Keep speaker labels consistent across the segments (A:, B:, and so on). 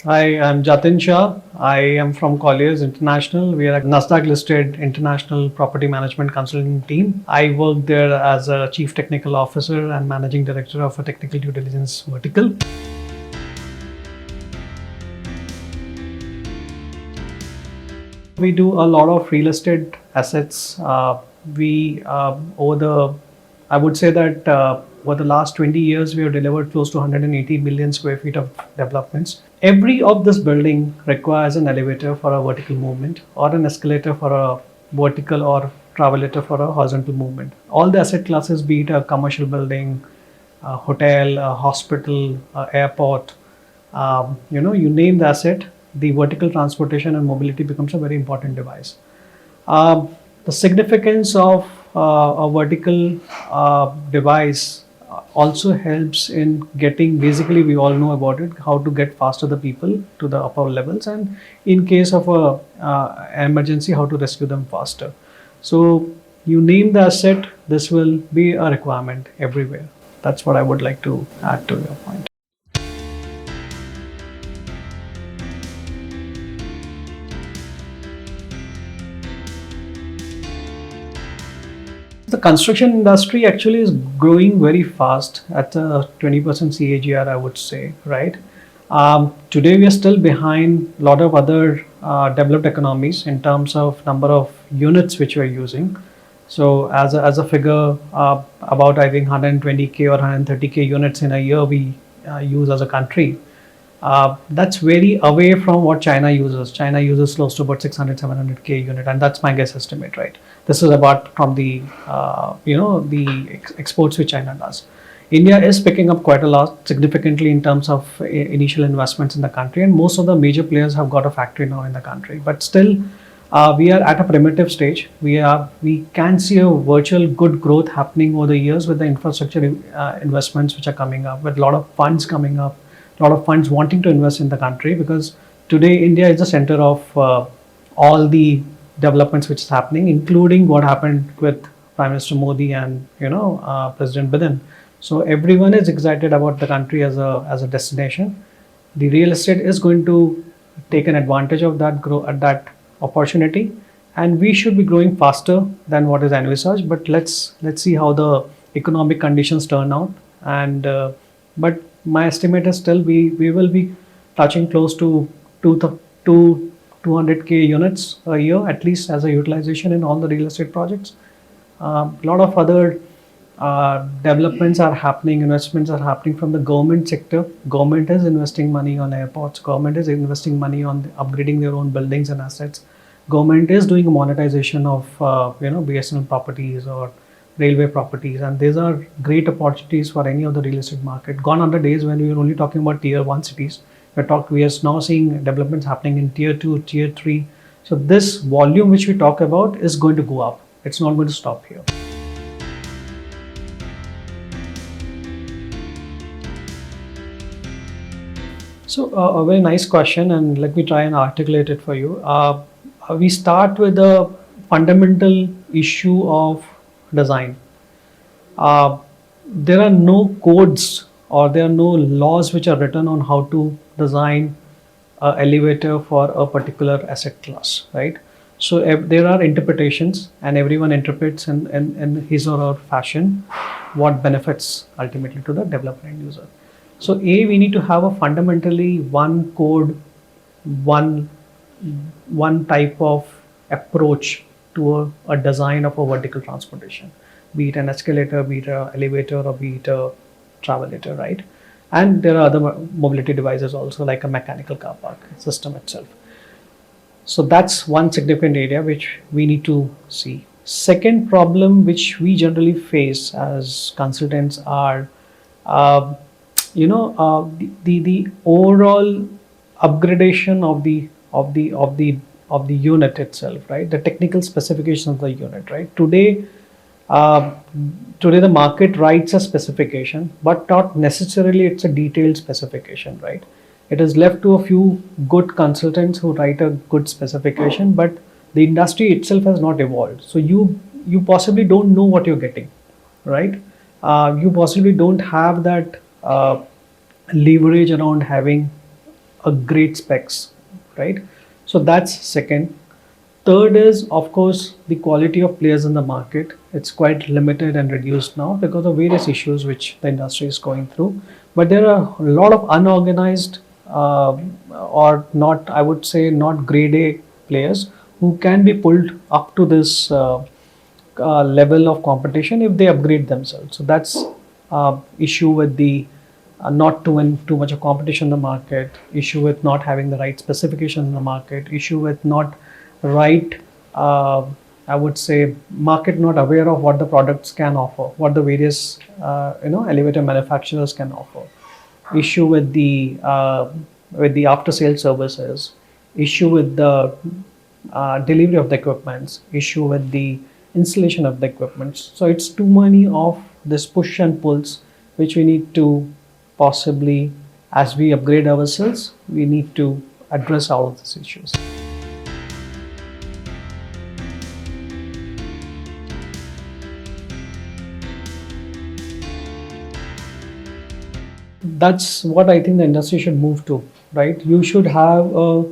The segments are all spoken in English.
A: Hi, I'm Jatin Shah. I am from Colliers International. We are a Nasdaq listed international property management consulting team. I work there as a chief technical officer and managing director of a technical due diligence vertical. We do a lot of real estate assets. We over the, I would say that over the last 20 years, we have delivered close to 180 million square feet of developments. Every of this building requires an elevator for a vertical movement or an escalator for a vertical or travelator for a horizontal movement. All the asset classes, be it a commercial building, a hotel, a hospital, a airport, you name the asset, the vertical transportation and mobility becomes a very important device. The significance of a vertical device also helps in getting, basically we all know about it, how to get faster the people to the upper levels, and in case of a emergency, how to rescue them faster. So you name the asset, this will be a requirement everywhere. That's what I would like to add to your point. The construction industry actually is growing very fast at a 20% CAGR, I would say, right? Today we are still behind a lot of other developed economies in terms of number of units which we are using. So as a figure, about I think 120K or 130K units in a year we use as a country. That's very away from what China uses. China uses close to about 600, 700K unit, and that's my guess estimate, right? This is about from the, the exports which China does. India is picking up quite a lot significantly in terms of initial investments in the country, and most of the major players have got a factory now in the country. But still, we are at a primitive stage. We can see a virtual good growth happening over the years with the infrastructure investments which are coming up, with a lot of funds coming up, a lot of funds wanting to invest in the country, because today India is the center of all the developments which is happening, including what happened with Prime Minister Modi and President Biden. So everyone is excited about the country as a destination. The real estate is going to take an advantage of that opportunity, and we should be growing faster than what is envisaged. But let's see how the economic conditions turn out. And but my estimate is still we will be touching close to 200K units a year at least as a utilization in all the real estate projects. A lot of other developments are happening, investments are happening from the government sector. Government is investing money on airports. Government is investing money on upgrading their own buildings and assets. Government is doing a monetization of BSNL properties or railway properties, and these are great opportunities for any of the real estate market. Gone are the days when we were only talking about tier 1 cities. We are now seeing developments happening in tier 2, tier 3. So this volume which we talk about is going to go up. It's not going to stop here. So a very nice question, and let me try and articulate it for you. We start with the fundamental issue of design. There are no codes or there are no laws which are written on how to design an elevator for a particular asset class, right? So there are interpretations, and everyone interprets in his or her fashion what benefits ultimately to the developer and user. So we need to have a fundamentally one code, one type of approach to a design of a vertical transportation, be it an escalator, be it an elevator, or be it a travelator, right? And there are other mobility devices also, like a mechanical car park system itself. So that's one significant area which we need to see. Second problem which we generally face as consultants are, the overall upgradation of the unit itself, right? The technical specifications of the unit, right? Today the market writes a specification, but not necessarily it's a detailed specification, right? It is left to a few good consultants who write a good specification, but the industry itself has not evolved. So you possibly don't know what you're getting, right? You possibly don't have that leverage around having a great specs, right? So that's second. Third is, of course, the quality of players in the market. It's quite limited and reduced now because of various issues which the industry is going through. But there are a lot of unorganized or not, I would say, not grade A players who can be pulled up to this level of competition if they upgrade themselves. So that's issue with the not too too much of competition in the market, issue with not having the right specifications in the market, issue with not right, I would say, market not aware of what the products can offer, what the various elevator manufacturers can offer, issue with the after sales services, issue with the delivery of the equipments, issue with the installation of the equipments. So it's too many of this push and pulls which we need to possibly, as we upgrade ourselves, we need to address all of these issues. That's what I think the industry should move to, right? You should have a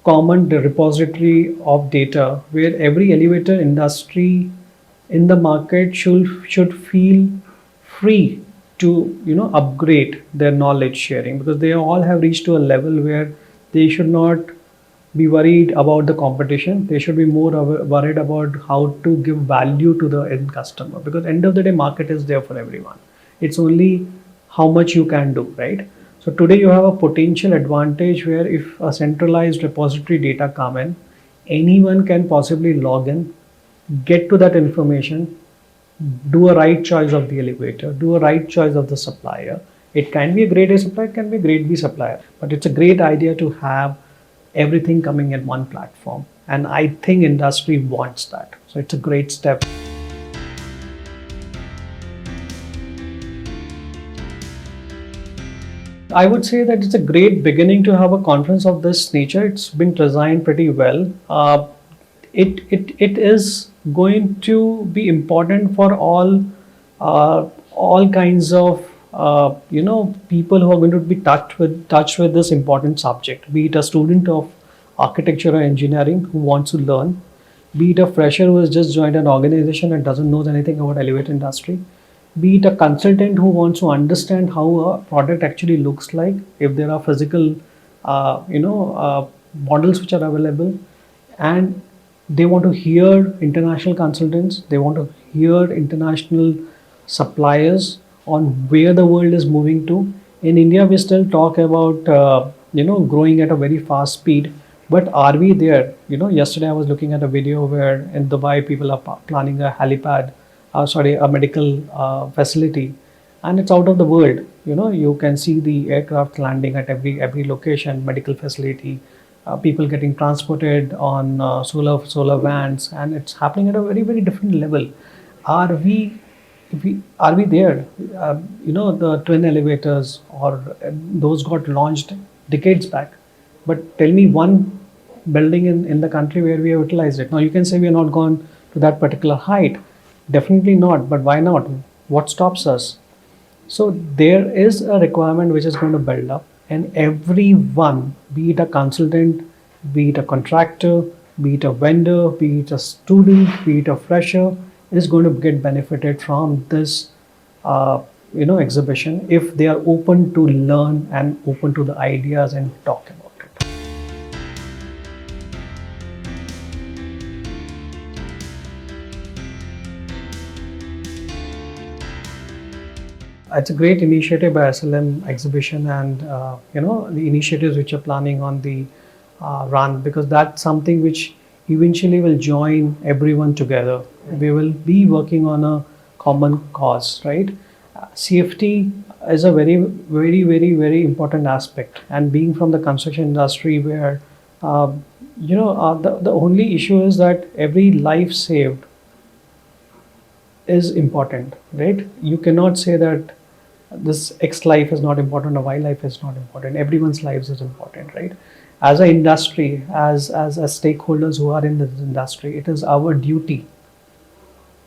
A: common repository of data where every elevator industry in the market should feel free to upgrade their knowledge sharing, because they all have reached to a level where they should not be worried about the competition. They should be more worried about how to give value to the end customer, because end of the day market is there for everyone. It's only how much you can do, right? So today you have a potential advantage where if a centralized repository data come in, anyone can possibly log in, get to that information, do a right choice of the elevator, do a right choice of the supplier. It can be a grade A supplier, it can be a grade B supplier, but it's a great idea to have everything coming in one platform. And I think industry wants that. So it's a great step. I would say that it's a great beginning to have a conference of this nature. It's been designed pretty well. It is going to be important for all kinds of people who are going to be touched with this important subject. Be it a student of architecture or engineering who wants to learn, be it a fresher who has just joined an organization and doesn't know anything about elevator industry, be it a consultant who wants to understand how a product actually looks like, if there are physical models which are available, and they want to hear international consultants, they want to hear international suppliers on where the world is moving to. In India we still talk about growing at a very fast speed, but are we there? Yesterday I was looking at a video where in Dubai people are planning a helipad, a medical facility, and it's out of the world. You can see the aircraft landing at every location, medical facility, people getting transported on solar vans, and it's happening at a very very different level. Are we are we there? The twin elevators or those got launched decades back, but tell me one building in the country where we have utilized it. Now you can say we are not gone to that particular height. Definitely not, but why not? What stops us? So there is a requirement which is going to build up, and everyone, be it a consultant, be it a contractor, be it a vendor, be it a student, be it a fresher, is going to get benefited from this exhibition if they are open to learn and open to the ideas and talk about it. It's a great initiative by SLM exhibition, and the initiatives which are planning on the run, because that's something which eventually will join everyone together. We will be working on a common cause, right? CFT is a very very very very important aspect, and being from the construction industry where the only issue is that every life saved is important, right? You cannot say that this X life is not important or Y life is not important. Everyone's lives is important, right? As an industry, as stakeholders who are in this industry, it is our duty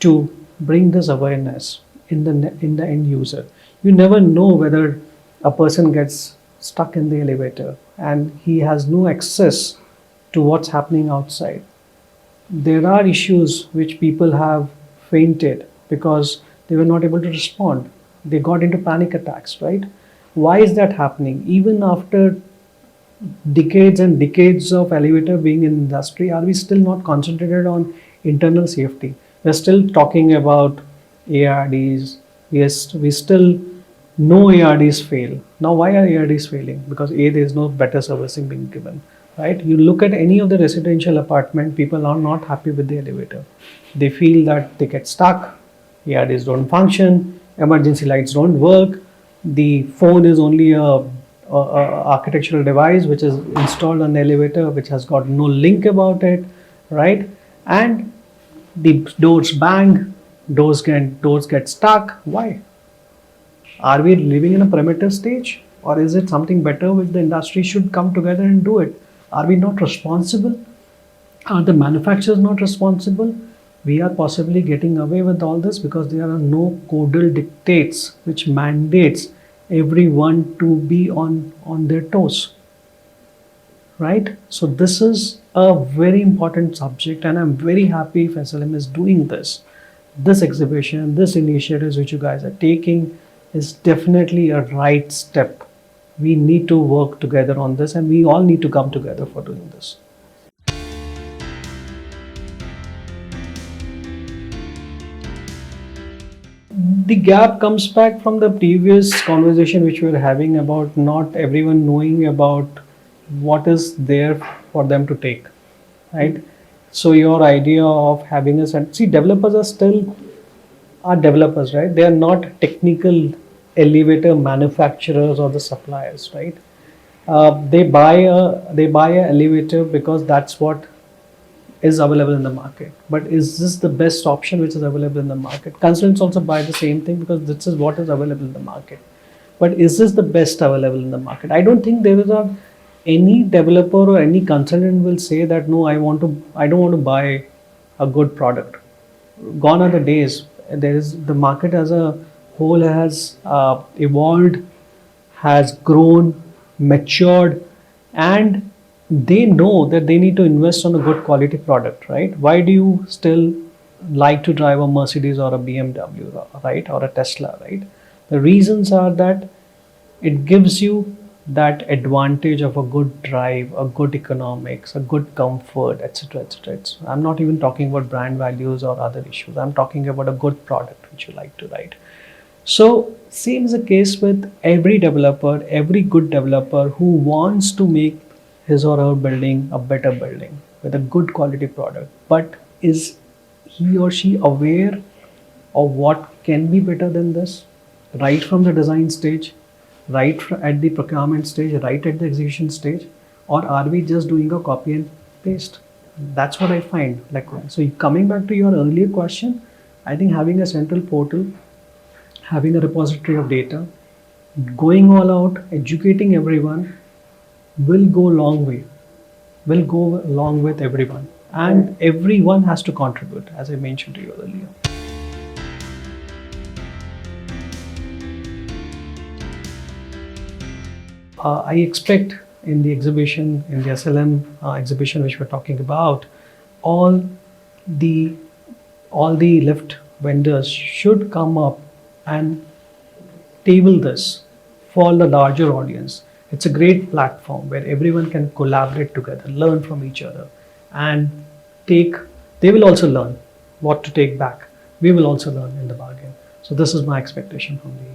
A: to bring this awareness in the end user. You never know whether a person gets stuck in the elevator and he has no access to what's happening outside. There are issues which people have fainted because they were not able to respond. They got into panic attacks, right? Why is that happening? Even after decades and decades of elevator being in industry, are we still not concentrated on internal safety? We're still talking about ARDs. Yes, we still know ARDs fail. Now, why are ARDs failing? Because A, there is no better servicing being given, right? You look at any of the residential apartment, people are not happy with the elevator. They feel that they get stuck, ARDs don't function, emergency lights don't work, the phone is only a architectural device which is installed on the elevator which has got no link about it, right? And the doors bang, doors get stuck. Why? Are we living in a primitive stage, or is it something better which the industry should come together and do it? Are we not responsible? Are the manufacturers not responsible? We are possibly getting away with all this because there are no codal dictates which mandates everyone to be on their toes, right? So this is a very important subject, and I'm very happy if SLM is doing this exhibition, this initiatives which you guys are taking is definitely a right step. We need to work together on this, and we all need to come together for doing this. The gap comes back from the previous conversation which we were having about not everyone knowing about what is there for them to take, right? So your idea of having a see, developers are still are developers, right? They are not technical elevator manufacturers or the suppliers, right? They buy a elevator because that's what is available in the market. But is this the best option which is available in the market? Consultants also buy the same thing because this is what is available in the market. But is this the best available in the market? I don't think there is any developer or any consultant will say that no, I don't want to buy a good product. Gone are the days. There is the market as a whole has evolved, has grown, matured, and they know that they need to invest on a good quality product, right? Why do you still like to drive a Mercedes or a BMW, right, or a Tesla, right? The reasons are that it gives you that advantage of a good drive, a good economics, a good comfort, etc., etc. I'm not even talking about brand values or other issues. I'm talking about a good product which you like to ride. So same is the case with every developer, every good developer who wants to make his or her building a better building with a good quality product. But is he or she aware of what can be better than this? Right from the design stage, at the procurement stage, right at the execution stage, or are we just doing a copy and paste? That's what I find. Like, so coming back to your earlier question, I think having a central portal, having a repository of data, going all out, educating everyone will go a long way, will go along with everyone. And everyone has to contribute, as I mentioned to you earlier. I expect in the exhibition, in the SLM exhibition which we're talking about, all the lift vendors should come up and table this for the larger audience. It's a great platform where everyone can collaborate together, learn from each other, and they will also learn what to take back. We will also learn in the bargain. So this is my expectation from the